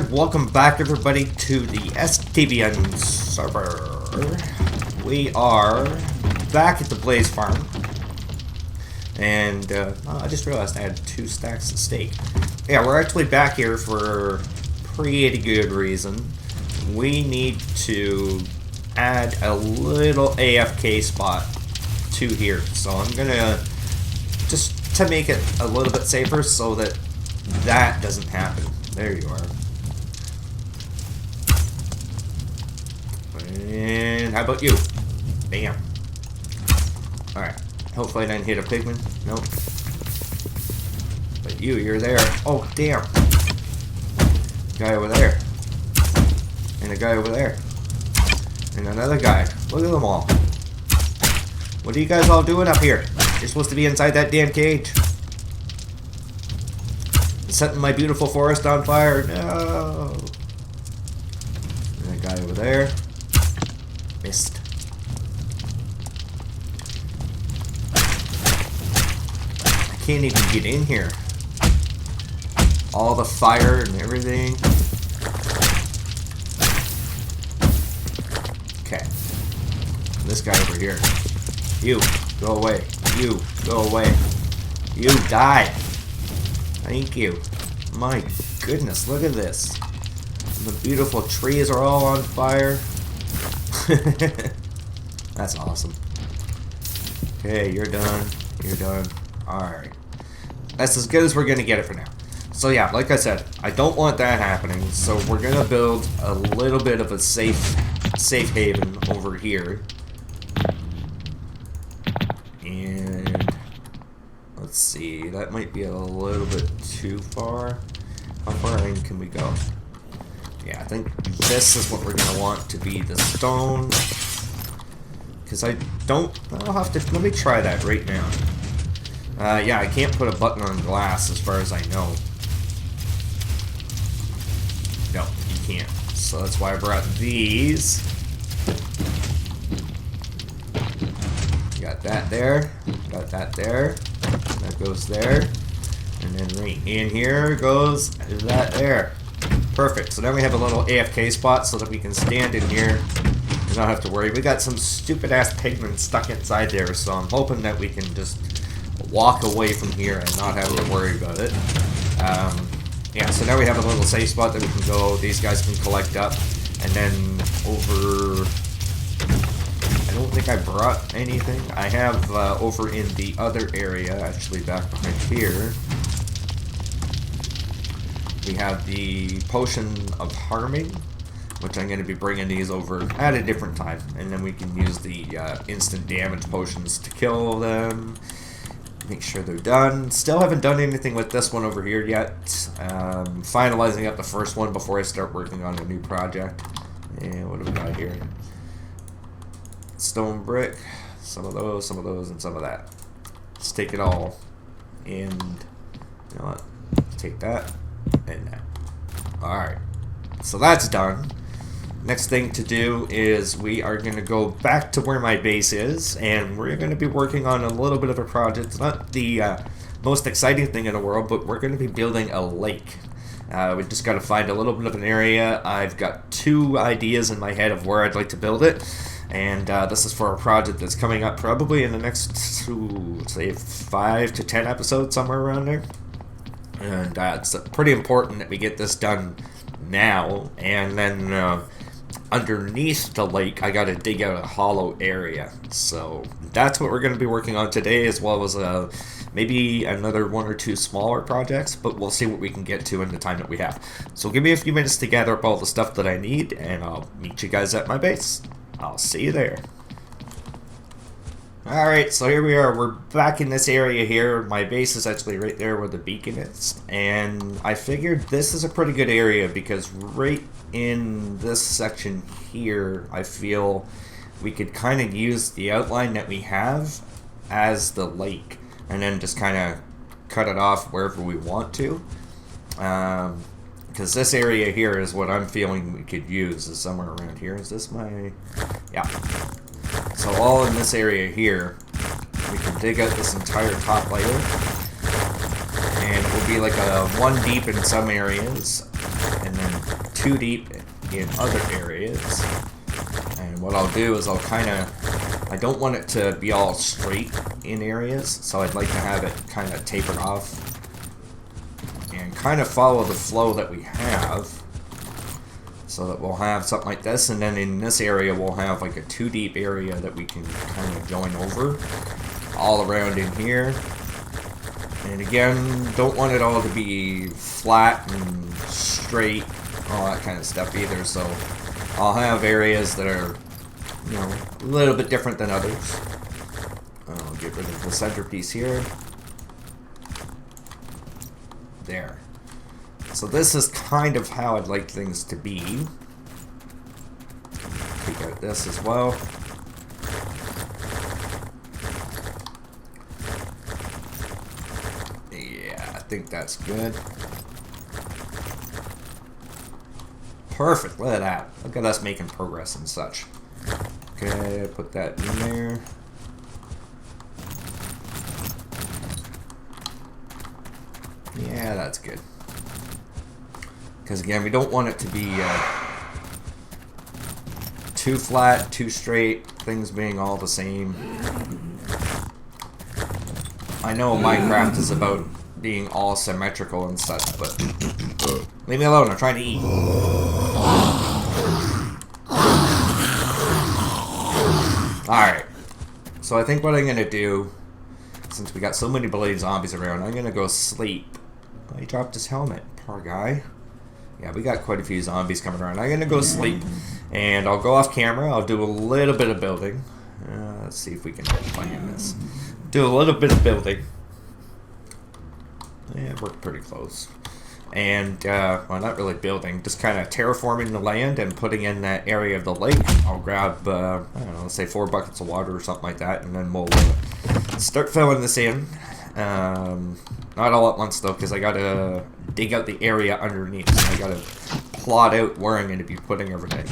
And welcome back everybody to the STBN Server. We are back at the Blaze Farm. And I just realized I had 2 stacks of steak. Yeah, we're actually back here for a pretty good reason. We need to add a little AFK spot to here. So I'm gonna, just to make it a little bit safer so that that doesn't happen. There you are. And how about you? Bam. Alright. Hopefully I didn't hit a pigman. Nope. But you're there. Oh, damn. Guy over there. And a guy over there. And another guy. Look at them all. What are you guys all doing up here? You're supposed to be inside that damn cage. Setting my beautiful forest on fire. No. And that guy over there. Missed. I can't even get in here. All the fire and everything. Okay. This guy over here. You, go away. You, go away. You, die. Thank you. My goodness, look at this. The beautiful trees are all on fire. That's awesome. Okay, you're done. You're done. Alright. That's as good as we're gonna get it for now. So yeah, like I said, I don't want that happening, so we're gonna build a little bit of a safe haven over here. And let's see, that might be a little bit too far. How far in can we go? Yeah, I think this is what we're gonna want to be the stone. Because I'll have to, let me try that right now. Yeah, I can't put a button on glass as far as I know. No, you can't. So that's why I brought these. Got that there. Got that there. That goes there. And then right in here goes that there. Perfect. So now we have a little AFK spot so that we can stand in here and not have to worry. We got some stupid ass pigmen stuck inside there, so I'm hoping that we can just walk away from here and not have to worry about it. Yeah, so now we have a little safe spot that we can go. These guys can collect up. And then over... I don't think I brought anything. I have over in the other area, actually back behind here, we have the potion of harming, which I'm going to be bringing these over at a different time. And then we can use the instant damage potions to kill them. Make sure they're done. Still haven't done anything with this one over here yet. Finalizing up the first one before I start working on a new project. And what do we got here? Stone brick. Some of those, and some of that. Let's take it all. And, you know what? Take that. And that. Alright. So that's done. Next thing to do is we are going to go back to where my base is, and we're going to be working on a little bit of a project. It's not the most exciting thing in the world, but we're going to be building a lake. We just got to find a little bit of an area. I've got 2 ideas in my head of where I'd like to build it, and this is for a project that's coming up probably in the next, say, 5 to 10 episodes, somewhere around there. And it's pretty important that we get this done now, and then underneath the lake I gotta dig out a hollow area. So that's what we're going to be working on today, as well as maybe another 1 or 2 smaller projects, but we'll see what we can get to in the time that we have. So give me a few minutes to gather up all the stuff that I need, and I'll meet you guys at my base. I'll see you there. Alright, so here we are. We're back in this area here. My base is actually right there where the beacon is. And I figured this is a pretty good area because right in this section here, I feel we could kind of use the outline that we have as the lake. And then just kind of cut it off wherever we want to. Because this area here is what I'm feeling we could use, is somewhere around here. Is this my... Yeah. So all in this area here, we can dig out this entire top layer, and it will be like a 1 deep in some areas, and then too deep in other areas. And what I'll do is I don't want it to be all straight in areas, so I'd like to have it kind of tapered off and kind of follow the flow that we have, so that we'll have something like this, and then in this area we'll have like a too deep area that we can kind of join over all around in here. And again, don't want it all to be flat and straight, all that kind of stuff either, so I'll have areas that are, you know, a little bit different than others. I'll get rid of the centerpiece here. There. So this is kind of how I'd like things to be. Take out this as well. Yeah, I think that's good. Perfect, look at that. Look at us making progress and such. Okay, put that in there. Yeah, that's good. Because again, we don't want it to be too flat, too straight, things being all the same. I know Minecraft is about being all symmetrical and such, but leave me alone, I'm trying to eat. Alright, so I think what I'm going to do, since we got so many bloody zombies around, I'm going to go sleep. Oh, he dropped his helmet, poor guy. Yeah, we got quite a few zombies coming around. I'm going to go sleep, and I'll go off camera. I'll do a little bit of building. Let's see if we can plan this. Do a little bit of building. Yeah, we're pretty close. And, well, not really building, just kind of terraforming the land and putting in that area of the lake. I'll grab, I don't know, let's say 4 buckets of water or something like that, and then we'll start filling this in. Not all at once, though, because I gotta dig out the area underneath. So I gotta plot out where I'm going to be putting everything.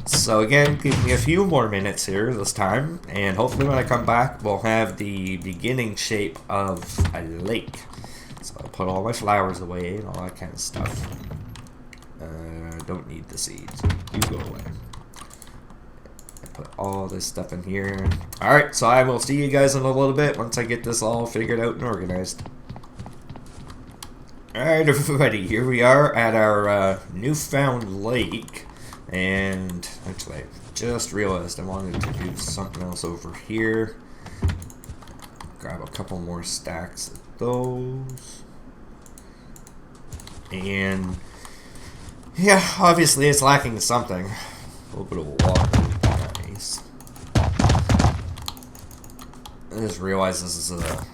So again, give me a few more minutes here this time, and hopefully when I come back, we'll have the beginning shape of a lake. So I'll put all my flowers away and all that kind of stuff. Don't need the seeds. You go away. I put all this stuff in here. Alright, so I will see you guys in a little bit once I get this all figured out and organized. Alright everybody, here we are at our newfound lake. And actually, I just realized I wanted to do something else over here. Grab a couple more stacks of those. And yeah, obviously it's lacking something. A little bit of water. Nice. I just realized this is a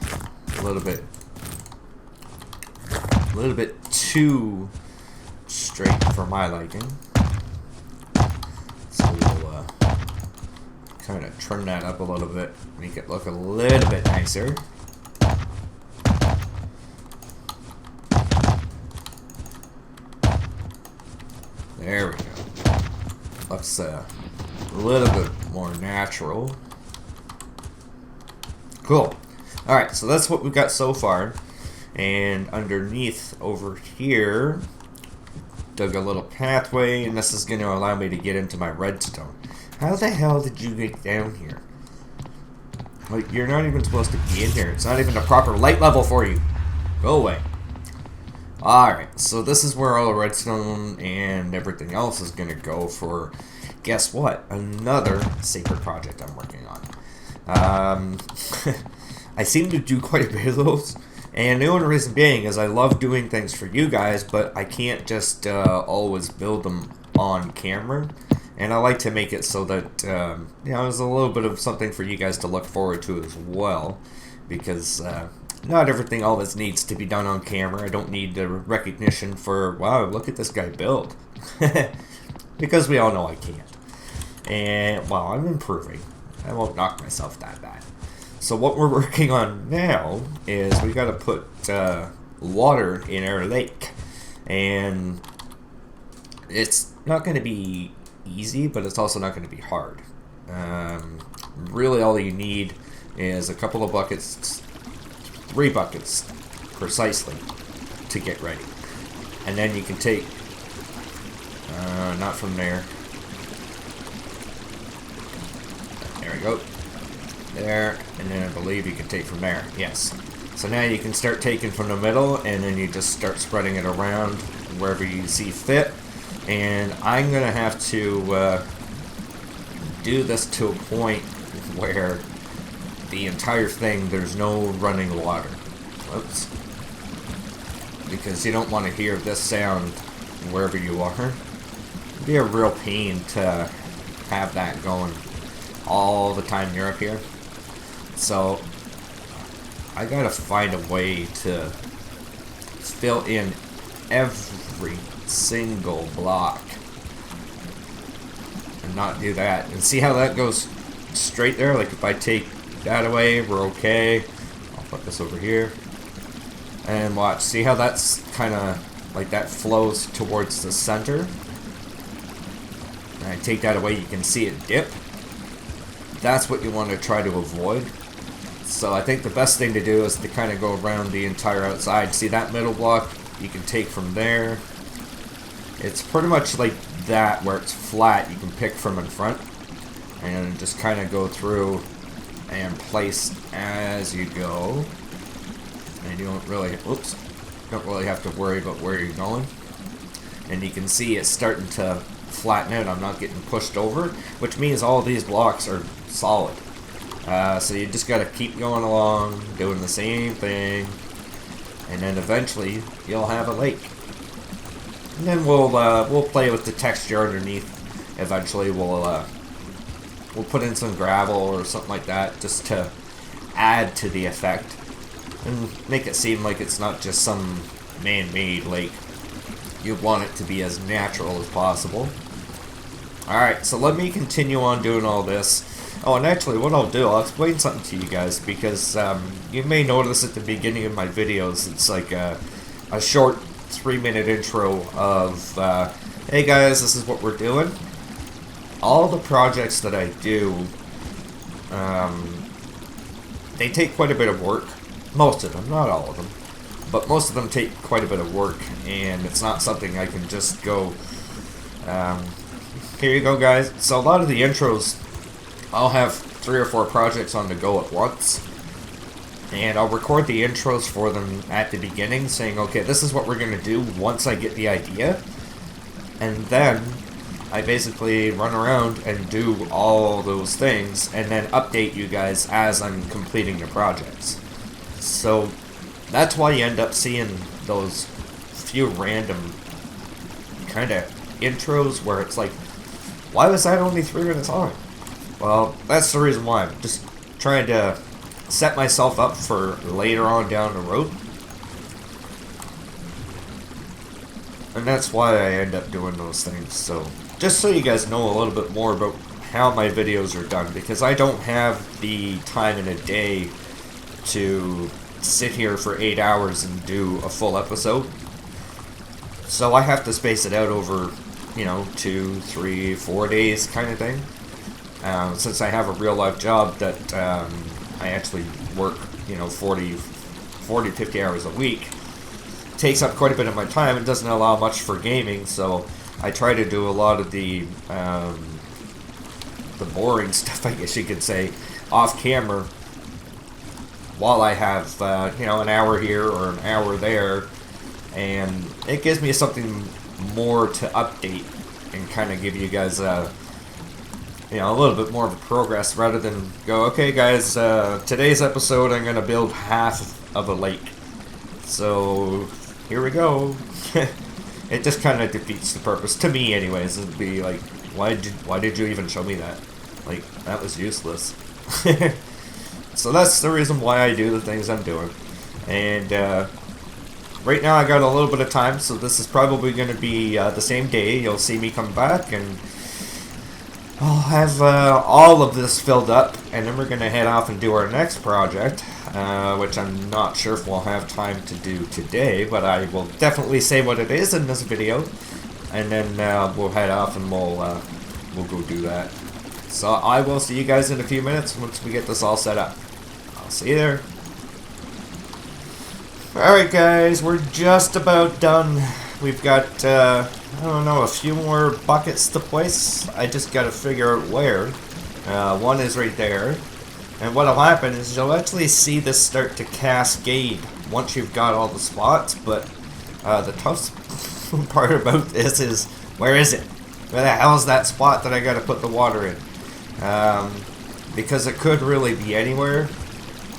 little bit too straight for my liking. So we'll kind of trim that up a little bit, make it look a little bit nicer. There we go. Looks a little bit more natural. Cool. Alright, so that's what we've got so far. And underneath over here, dug a little pathway, and this is going to allow me to get into my redstone. How the hell did you get down here? Like, you're not even supposed to be in here. It's not even a proper light level for you. Go away. Alright, so this is where all the redstone and everything else is going to go for, guess what? Another sacred project I'm working on. I seem to do quite a bit of those. And the only reason being is I love doing things for you guys, but I can't just always build them on camera. And I like to make it so that, you know, there's a little bit of something for you guys to look forward to as well. Because not everything always needs to be done on camera. I don't need the recognition for, wow, look at this guy build. Because we all know I can't. And, well, I'm improving. I won't knock myself that bad. So what we're working on now is we got to put water in our lake, and it's not going to be easy, but it's also not going to be hard. Really, all you need is a couple of buckets, 3 buckets precisely, to get ready, and then you can take Not from there. There we go. There, and then I believe you can take from there. Yes. So now you can start taking from the middle, and then you just start spreading it around wherever you see fit. And I'm gonna have to do this to a point where the entire thing, there's no running water. Whoops. Because you don't want to hear this sound wherever you are. It'd be a real pain to have that going all the time you're up here. So I gotta find a way to fill in every single block and not do that. And see how that goes straight there? Like if I take that away, we're okay. I'll put this over here. And watch, see how that's kind of like that flows towards the center? And I take that away, you can see it dip. That's what you want to try to avoid. So I think the best thing to do is to kind of go around the entire outside. See that middle block? You can take from there. It's pretty much like that, where it's flat, you can pick from in front. And just kind of go through and place as you go. And you don't really, oops, don't really have to worry about where you're going. And you can see it's starting to flatten out. I'm not getting pushed over, which means all these blocks are solid. So you just got to keep going along, doing the same thing, and then eventually you'll have a lake. And then we'll play with the texture underneath. Eventually we'll put in some gravel or something like that just to add to the effect. And make it seem like it's not just some man-made lake. You want it to be as natural as possible. Alright, so let me continue on doing all this. Oh, and actually what I'll do, I'll explain something to you guys, because you may notice at the beginning of my videos, it's like a short 3-minute intro of, hey guys, this is what we're doing. All the projects that I do, they take quite a bit of work. Most of them, not all of them, but most of them take quite a bit of work, and it's not something I can just go, here you go guys. So a lot of the intros, I'll have 3 or 4 projects on the go at once, and I'll record the intros for them at the beginning, saying, okay, this is what we're going to do once I get the idea, and then I basically run around and do all those things, and then update you guys as I'm completing the projects. So that's why you end up seeing those few random kind of intros where it's like, why was that only 3 minutes long? Well, that's the reason why. I'm just trying to set myself up for later on down the road. And that's why I end up doing those things. So just so you guys know a little bit more about how my videos are done, because I don't have the time in a day to sit here for 8 hours and do a full episode. So I have to space it out over, 2, 3, 4 days kind of thing. Since I have a real life job that I actually work, 40, 50 hours a week, it takes up quite a bit of my time. It doesn't allow much for gaming, so I try to do a lot of the boring stuff, I guess you could say, off camera, while I have, an hour here or an hour there, and it gives me something more to update and kind of give you guys a little bit more of a progress, rather than go, okay guys, today's episode I'm going to build half of a lake. So, here we go. It just kind of defeats the purpose, to me anyways. It'd be like, why did you even show me that? Like, that was useless. So that's the reason why I do the things I'm doing. And right now I got a little bit of time, so this is probably going to be the same day. You'll see me come back, and I'll have all of this filled up, and then we're going to head off and do our next project, which I'm not sure if we'll have time to do today, but I will definitely say what it is in this video, and then we'll head off and we'll go do that. So I will see you guys in a few minutes once we get this all set up. I'll see you there. Alright guys, we're just about done we've got, I don't know, a few more buckets to place. I just gotta figure out where. One is right there. And what'll happen is you'll actually see this start to cascade once you've got all the spots, but the tough part about this is, where is it? Where the hell is that spot that I gotta put the water in? Because it could really be anywhere,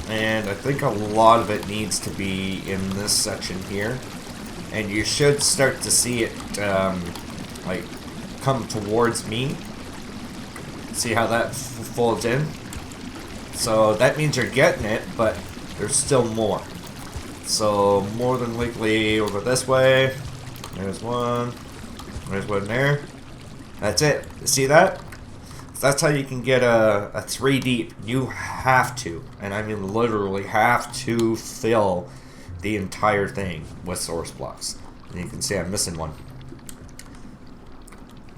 and I think a lot of it needs to be in this section here. And you should start to see it, like, come towards me. See how that folds in? So that means you're getting it, but there's still more. So more than likely over this way. There's one. There's one there. That's it. You see that? That's how you can get a 3 deep. You have to, and I mean literally have to, fill the entire thing with source blocks. And you can see I'm missing one.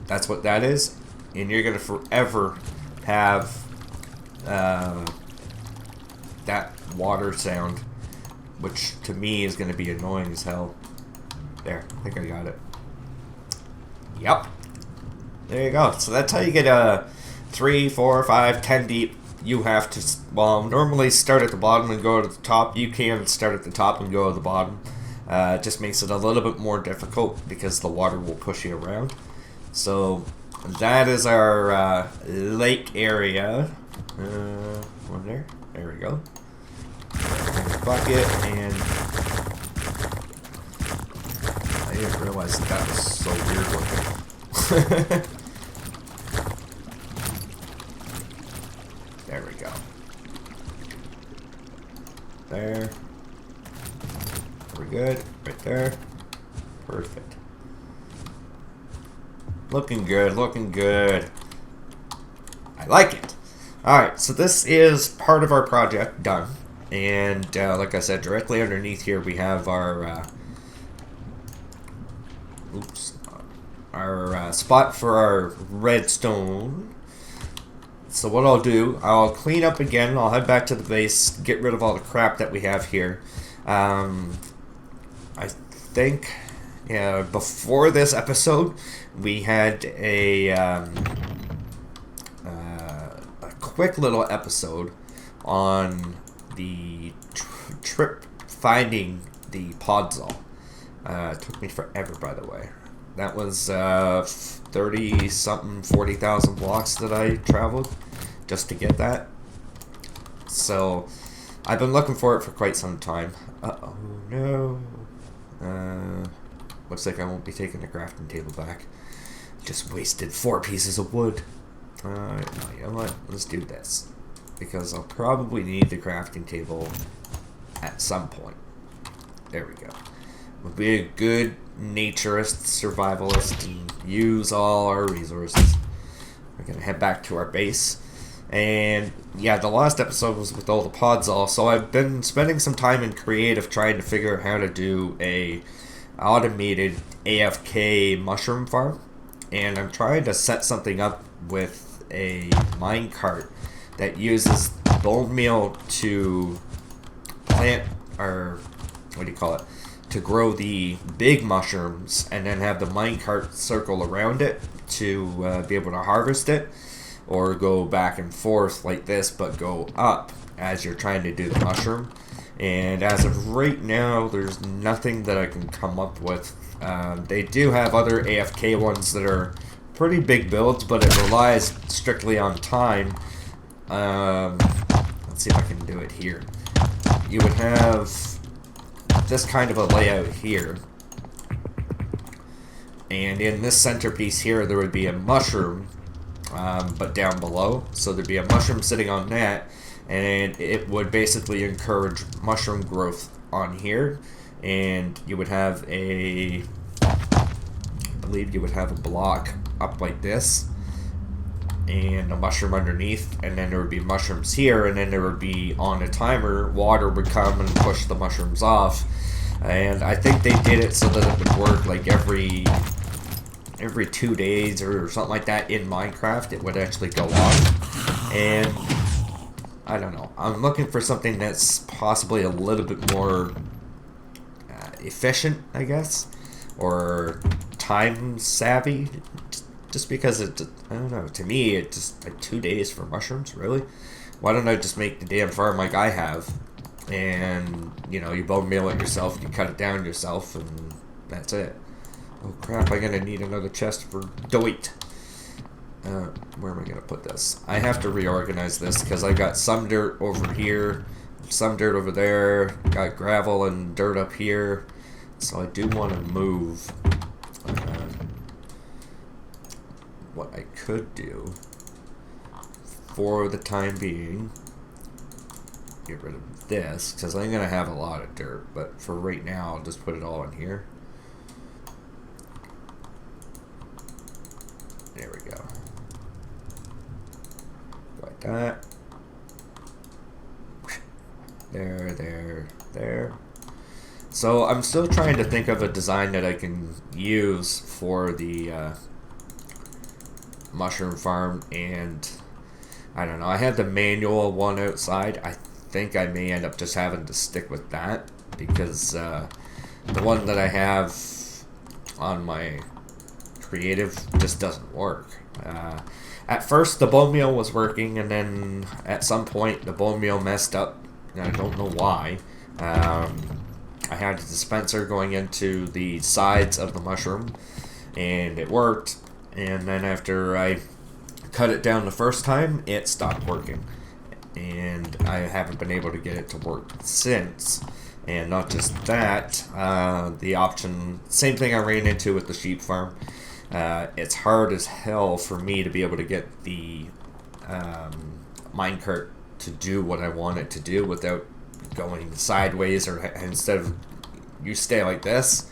That's what that is. And you're going to forever have that water sound, which to me is going to be annoying as hell. There, I think I got it. Yep. There you go. So that's how you get a 3, 4, 5, 10 deep. You have to, well, normally start at the bottom and go to the top. You can start at the top and go to the bottom. It just makes it a little bit more difficult because the water will push you around. So that is our lake area. One there. There we go. Bucket, and I didn't realize that was so weird looking. There we go. There. We're good. Right there. Perfect. Looking good, looking good. I like it. Alright, so this is part of our project done. And like I said, directly underneath here we have our spot for our redstone. So what I'll do, I'll clean up again. I'll head back to the base, get rid of all the crap that we have here. I think before this episode we had a quick little episode on the trip finding the podzol. It took me forever, by the way. That was 30-something, 40,000 blocks that I traveled just to get that. So I've been looking for it for quite some time. Uh-oh, no. Looks like I won't be taking the crafting table back. Just wasted 4 pieces of wood. No, you know what? Let's do this. Because I'll probably need the crafting table at some point. There we go. We'll be a good naturist, survivalist, and use all our resources. We're going to head back to our base. And yeah, the last episode was with all the podzol, so I've been spending some time in creative trying to figure out how to do a automated AFK mushroom farm. And I'm trying to set something up with a minecart that uses bone meal to plant, or what do you call it, to grow the big mushrooms, and then have the minecart circle around it to be able to harvest it, or go back and forth like this but go up as you're trying to do the mushroom. And as of right now, there's nothing that I can come up with. They do have other AFK ones that are pretty big builds, but it relies strictly on time. Let's see if I can do it here. You would have this kind of a layout here, and in this centerpiece here there would be a mushroom, but down below. So there'd be a mushroom sitting on that, and it would basically encourage mushroom growth on here. And you would have I believe you would have a block up like this, and a mushroom underneath, and then there would be mushrooms here, and then there would be, on a timer, water would come and push the mushrooms off. And I think they did it so that it would work like every 2 days or something like that in Minecraft. It would actually go off. And I don't know, I'm looking for something that's possibly a little bit more efficient, I guess. or time savvy, just because it, I don't know, to me it just like 2 days for mushrooms, really? Why don't I just make the damn farm like I have, and you know, you bone meal it yourself, you cut it down yourself, and that's it. Oh crap, I'm gonna need another chest for Doit. Where am I gonna put this? I have to reorganize this because I got some dirt over here, some dirt over there, got gravel and dirt up here, so I do want to move. What I could do for the time being, get rid of this because I'm gonna have a lot of dirt, but for right now I'll just put it all in here. There we go. Like that. There. So I'm still trying to think of a design that I can use for the mushroom farm, and I don't know. I had the manual one outside. I think I may end up just having to stick with that because the one that I have on my creative just doesn't work. At first the bone meal was working, and then at some point the bone meal messed up, and I don't know why. I had a dispenser going into the sides of the mushroom, and it worked, and then after I cut it down the first time, it stopped working, and I haven't been able to get it to work since. And not just that, the option, same thing I ran into with the sheep farm. It's hard as hell for me to be able to get the minecart to do what I want it to do without going sideways, or instead of, you stay like this,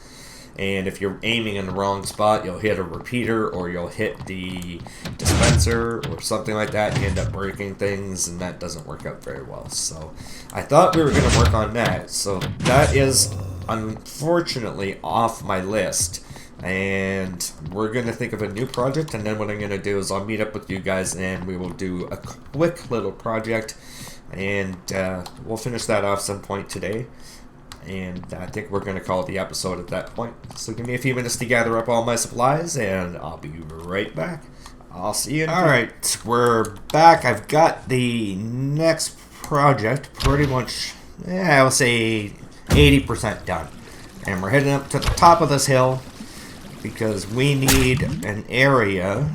and if you're aiming in the wrong spot, you'll hit a repeater or you'll hit the dispenser or something like that. You end up breaking things, and that doesn't work out very well. So I thought we were going to work on that. So that is unfortunately off my list. And we're going to think of a new project, and then what I'm going to do is I'll meet up with you guys and we will do a quick little project, and we'll finish that off some point today, and I think we're going to call it the episode at that point. So give me a few minutes to gather up all my supplies, and I'll be right back. I'll see you. Alright, we're back. I've got the next project pretty much, I will say 80% done, and we're heading up to the top of this hill because we need an area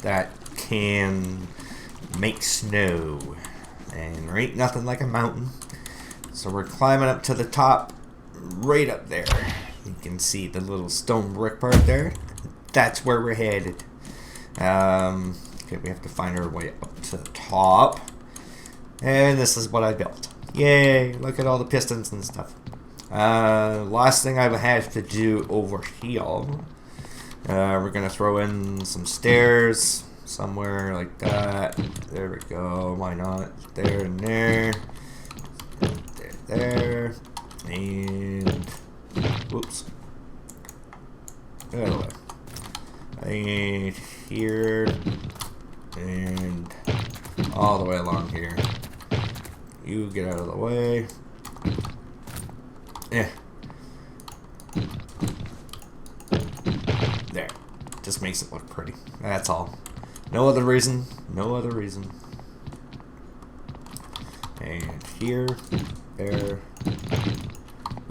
that can make snow, and there ain't nothing like a mountain. So we're climbing up to the top, right up there. You can see the little stone brick part there. That's where we're headed. Okay, we have to find our way up to the top, and this is what I built. Yay, look at all the pistons and stuff. Last thing I have to do over here, we're gonna throw in some stairs somewhere like that. There we go. Why not? There and there. There. And whoops. Get out of the way. And here. And all the way along here. You get out of the way. Yeah. There. Just makes it look pretty. That's all. No other reason. No other reason. And here. There.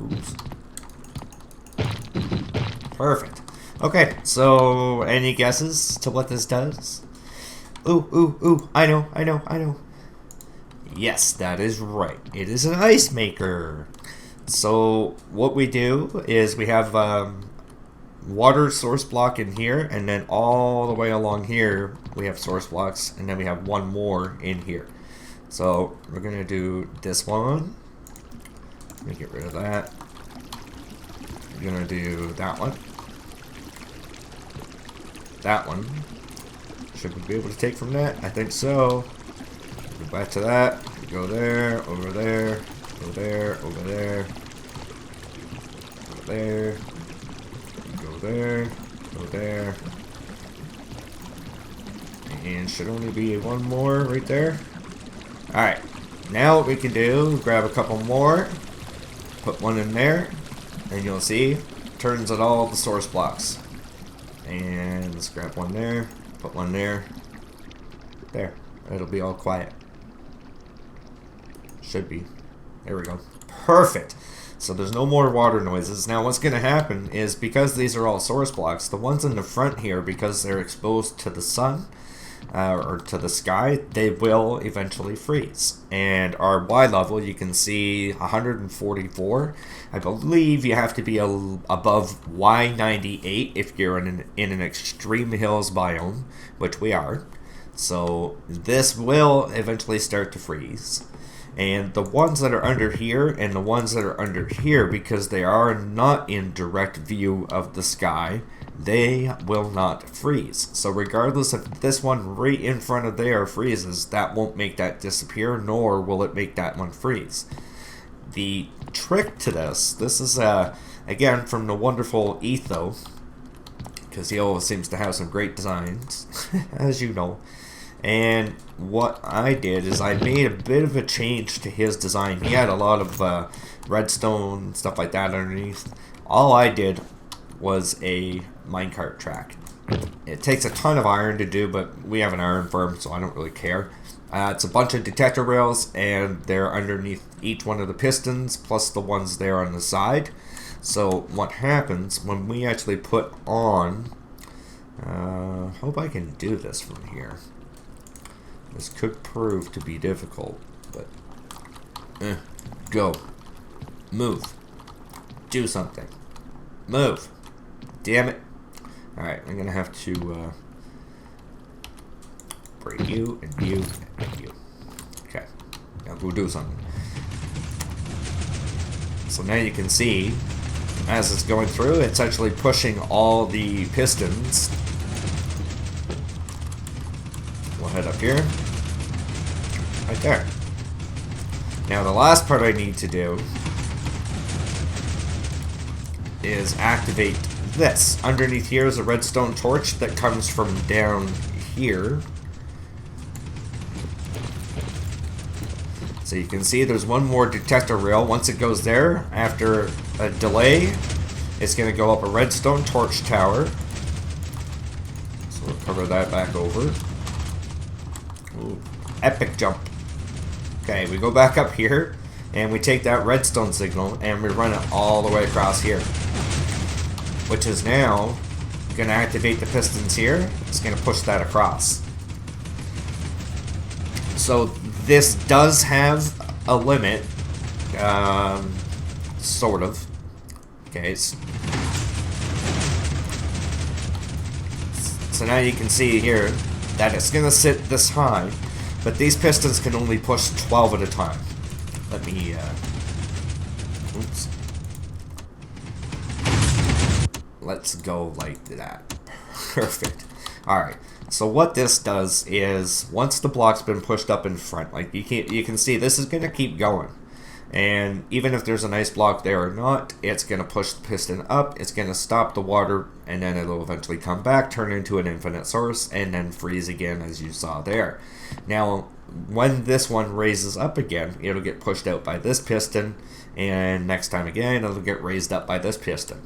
Oops. Perfect. Okay, so any guesses to what this does? Ooh. I know. Yes, that is right. It is an ice maker. So what we do is we have water source block in here, and then all the way along here we have source blocks, and then we have one more in here. So we're gonna do this one. Let me get rid of that. We're gonna do that one. That one. Should we be able to take from that? I think so. Go back to that. Go there, over there, go there, over there, go there, go there, go there. And should only be one more right there. Alright. Now what we can do, grab a couple more, put one in there, and you'll see turns on all the source blocks. And let's grab one there, put one there. There, it'll be all quiet. Should be. There we go. Perfect. So there's no more water noises. Now what's going to happen is, because these are all source blocks, the ones in the front here, because they're exposed to the sun or to the sky, they will eventually freeze. And our Y level, you can see 144. I believe you have to be above Y98 if you're in an extreme hills biome, which we are. So this will eventually start to freeze. And the ones that are under here and the ones that are under here, because they are not in direct view of the sky, they will not freeze. So regardless if this one right in front of there freezes, that won't make that disappear, nor will it make that one freeze. The trick to this is again from the wonderful Etho, because he always seems to have some great designs, as you know. And what I did is I made a bit of a change to his design. He had a lot of redstone, stuff like that underneath. All I did was a minecart track. It takes a ton of iron to do, but we have an iron farm, so I don't really care. It's a bunch of detector rails, and they're underneath each one of the pistons, plus the ones there on the side. So what happens when we actually put on... hope I can do this from here. This could prove to be difficult, but go. Move. Do something. Move. Damn it. Alright, I'm gonna have to break you and you and you. Okay. Now go do something. So now you can see, as it's going through, it's actually pushing all the pistons. We'll head up here. Right there. Now the last part I need to do is activate this. Underneath here is a redstone torch that comes from down here. So you can see there's one more detector rail. Once it goes there, after a delay, it's going to go up a redstone torch tower. So we'll cover that back over. Ooh, epic jump. Okay, we go back up here, and we take that redstone signal, and we run it all the way across here. Which is now going to activate the pistons here. It's going to push that across. So this does have a limit, sort of. Okay, so now you can see here that it's going to sit this high, but these pistons can only push 12 at a time. Let me, oops. Let's go like that. Perfect. Alright, so what this does is, once the block's been pushed up in front, like you can see this is going to keep going. And even if there's a nice block there or not, it's going to push the piston up, it's going to stop the water, and then it'll eventually come back, turn into an infinite source, and then freeze again, as you saw there. Now, when this one raises up again, it'll get pushed out by this piston, and next time again, it'll get raised up by this piston.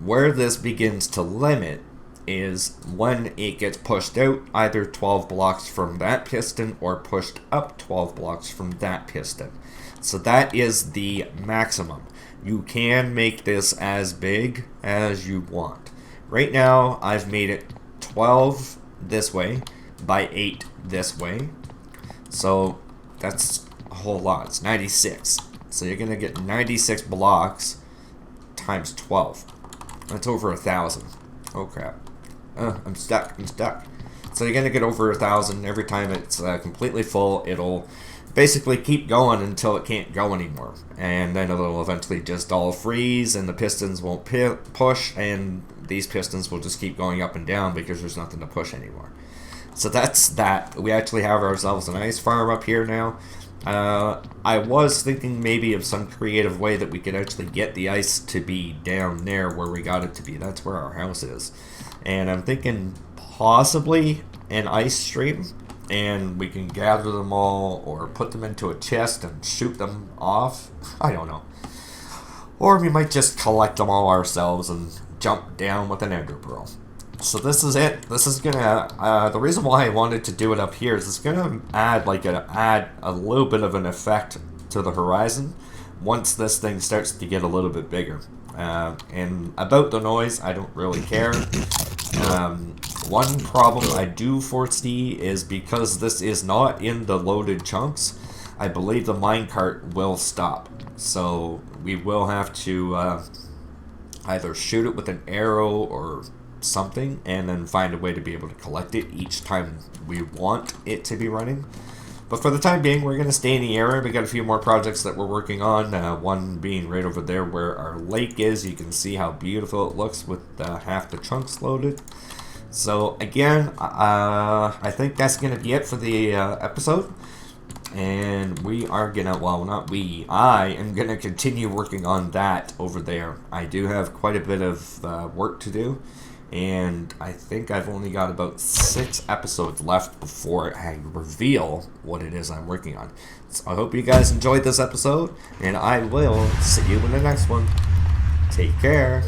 Where this begins to limit is when it gets pushed out either 12 blocks from that piston or pushed up 12 blocks from that piston. So that is the maximum. You can make this as big as you want. Right now, I've made it 12 this way by 8 this way. So that's a whole lot. It's 96. So you're going to get 96 blocks times 12. That's over 1,000. Oh crap. I'm stuck. So you're going to get over 1,000 every time it's completely full. It'll basically keep going until it can't go anymore, and then it'll eventually just all freeze, and the pistons won't push, and these pistons will just keep going up and down because there's nothing to push anymore. So that's that. We actually have ourselves an ice farm up here now. I was thinking maybe of some creative way that we could actually get the ice to be down there where we got it to be. That's where our house is, and I'm thinking possibly an ice stream, and we can gather them all or put them into a chest and shoot them off. I don't know. Or we might just collect them all ourselves and jump down with an ender pearl. So this is it. This is gonna, the reason why I wanted to do it up here is it's gonna add a little bit of an effect to the horizon once this thing starts to get a little bit bigger. And about the noise, I don't really care. One problem I do foresee is because this is not in the loaded chunks, I believe the minecart will stop. So we will have to either shoot it with an arrow or something and then find a way to be able to collect it each time we want it to be running. But for the time being, we're going to stay in the area. We got a few more projects that we're working on. One being right over there where our lake is. You can see how beautiful it looks with half the chunks loaded. So again, I think that's going to be it for the episode. And we are going to, well, not we, I am going to continue working on that over there. I do have quite a bit of work to do. And I think I've only got about 6 episodes left before I reveal what it is I'm working on. So I hope you guys enjoyed this episode, and I will see you in the next one. Take care.